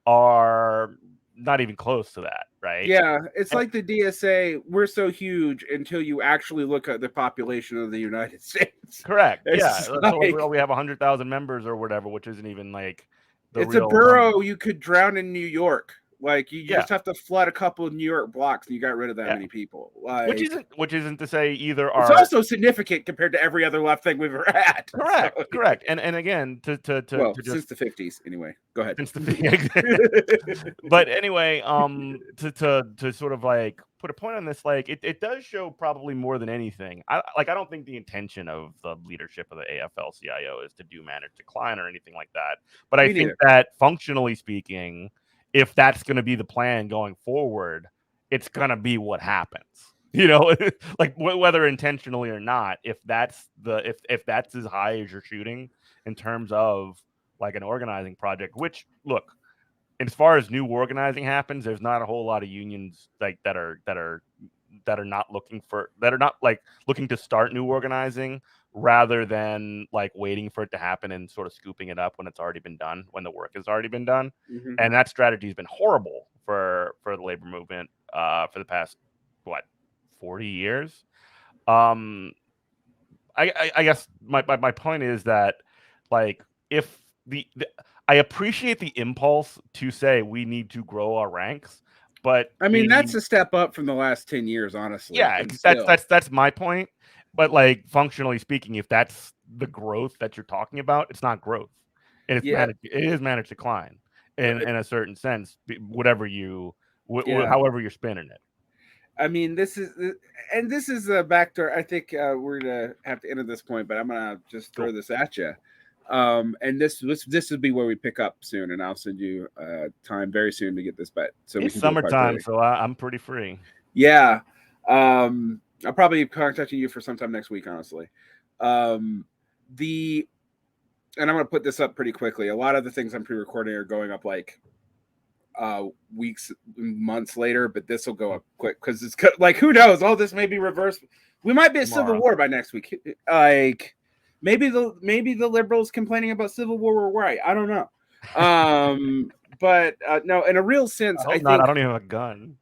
are not even close to that, right? Yeah, it's like the DSA. We're so huge until you actually look at the population of the United States. Correct. It's Yeah. So like, we have 100,000 members or whatever, which isn't even like the it's a real borough number. you could drown in New York. Like, you Yeah. just have to flood a couple of New York blocks, and you got rid of that Yeah. many people. Which Like, isn't to say either it's are also significant compared to every other left thing we've ever had. correct. So, Correct. And again, to well, just since the 50s, anyway. Go ahead. since but anyway, to sort of like put a point on this, like it does show probably more than anything. I don't think the intention of the leadership of the AFL-CIO is to do managed decline or anything like that. But I Me think neither. that functionally speaking, if that's going to be the plan going forward, it's going to be what happens. You know, like whether intentionally or not, if that's as high as you're shooting in terms of like an organizing project, which look, as far as new organizing happens, there's not a whole lot of unions like that are not looking to start new organizing, rather than like waiting for it to happen and sort of scooping it up when it's already been done, when the work has already been done. Mhm. And that strategy has been horrible for the labor movement for the past 40 years. I guess my point is that, like, if I appreciate the impulse to say we need to grow our ranks, but I mean, that's a step up from the last 10 years, honestly. yeah, But still, that's my point. But like functionally speaking, if that's the growth that you're talking about, it's not growth, and yeah, it is managed decline in a certain sense, whatever yeah. however you're spinning it. I mean, this is a backdoor. I think we're gonna have to end at this point, but I'm gonna just throw this at you. And this would be where we pick up soon, and I'll send you time very soon to get this bet, so we It's can do a part summertime, 3. so I'm pretty free. Yeah, I'll probably be contacting you for sometime next week, honestly. And I'm gonna put this up pretty quickly. A lot of the things I'm pre-recording are going up like weeks, months later, but this will go up quick because it's like, who knows? All this may be reversed. We might be a civil war by next week. Like, maybe the liberals complaining about civil war were right. I don't know. But no, in a real sense, I think I don't even have a gun.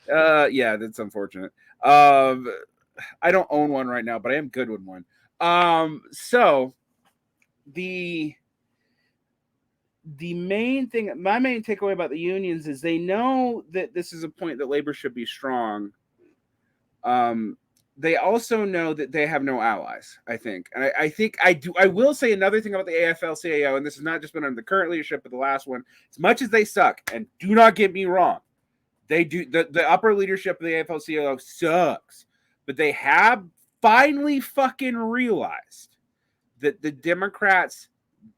yeah, that's unfortunate. I don't own one right now, but I am good with one. So the main thing, my main takeaway about the unions is they know that this is a point that labor should be strong. they also know that they have no allies, I think. And I will say another thing about the AFL-CIO, and this has not just been under the current leadership, but the last one, as much as they suck, and do not get me wrong, they do, the upper leadership of the AFL-CIO sucks, but they have finally fucking realized that the Democrats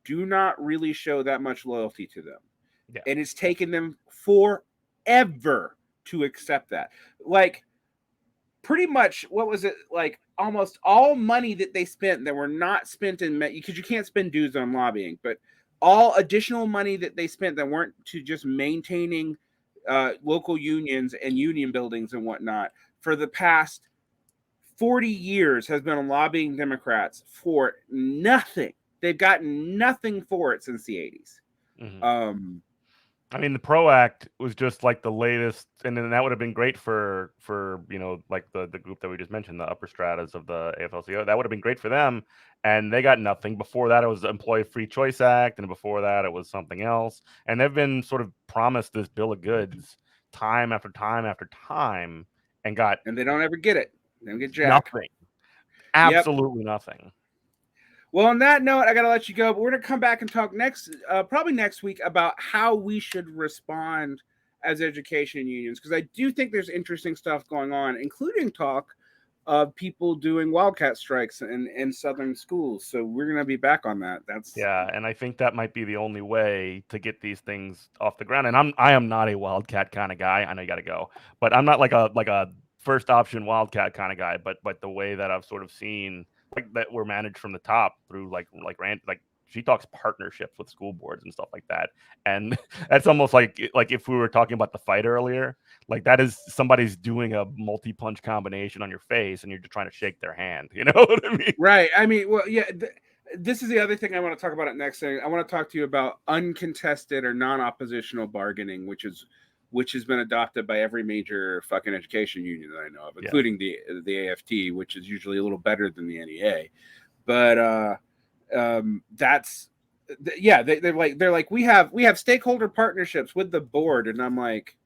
do not really show that much loyalty to them. Yeah. And it's taken them forever to accept that. Like, pretty much, what was it, like almost all money that they spent that were not spent in, because you can't spend dues on lobbying, but all additional money that they spent that weren't to just maintaining local unions and union buildings and whatnot for the past 40 years has been on lobbying Democrats for nothing. They've gotten nothing for it since the 80s. Mm-hmm. I mean, the PRO Act was just like the latest, and then that would have been great for like the group that we just mentioned, the upper stratas of the AFL-CIO. That would have been great for them, and they got nothing. Before that, it was the Employee Free Choice Act, and before that, it was something else. And they've been sort of promised this bill of goods time after time after time, and they don't ever get it. They don't get jack. Nothing. Absolutely nothing. Well, on that note, I got to let you go, but we're going to come back and talk probably next week, about how we should respond as education unions, because I do think there's interesting stuff going on, including talk of people doing wildcat strikes in southern schools. So we're going to be back on that. And I think that might be the only way to get these things off the ground. And I am not a wildcat kind of guy. I know you got to go, but I'm not like a first option wildcat kind of guy. But the way that I've sort of seen, like, that we're managed from the top through like she talks partnerships with school boards and stuff like that, and that's almost like if we were talking about the fight earlier, like that is somebody's doing a multi-punch combination on your face and you're just trying to shake their hand. You know what I mean? Right. I mean, well, yeah. This is the other thing I want to talk about next thing. I want to talk to you about uncontested or non-oppositional bargaining, which has been adopted by every major fucking education union that I know of, including the AFT, which is usually a little better than the NEA. But they're like we have stakeholder partnerships with the board, and I'm like,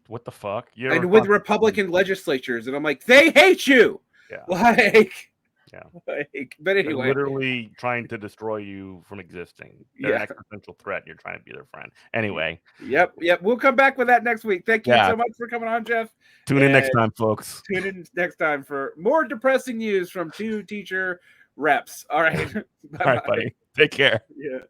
what the fuck? And with Republican legislatures, and I'm like, they hate you. But anyway, they're literally trying to destroy you from existing. They're an existential threat. You're trying to be their friend. Anyway. Yep. We'll come back with that next week. Thank you so much for coming on, Jeff. Tune in next time, folks. Tune in next time for more depressing news from two teacher reps. All right. All right, buddy. Take care. Yeah.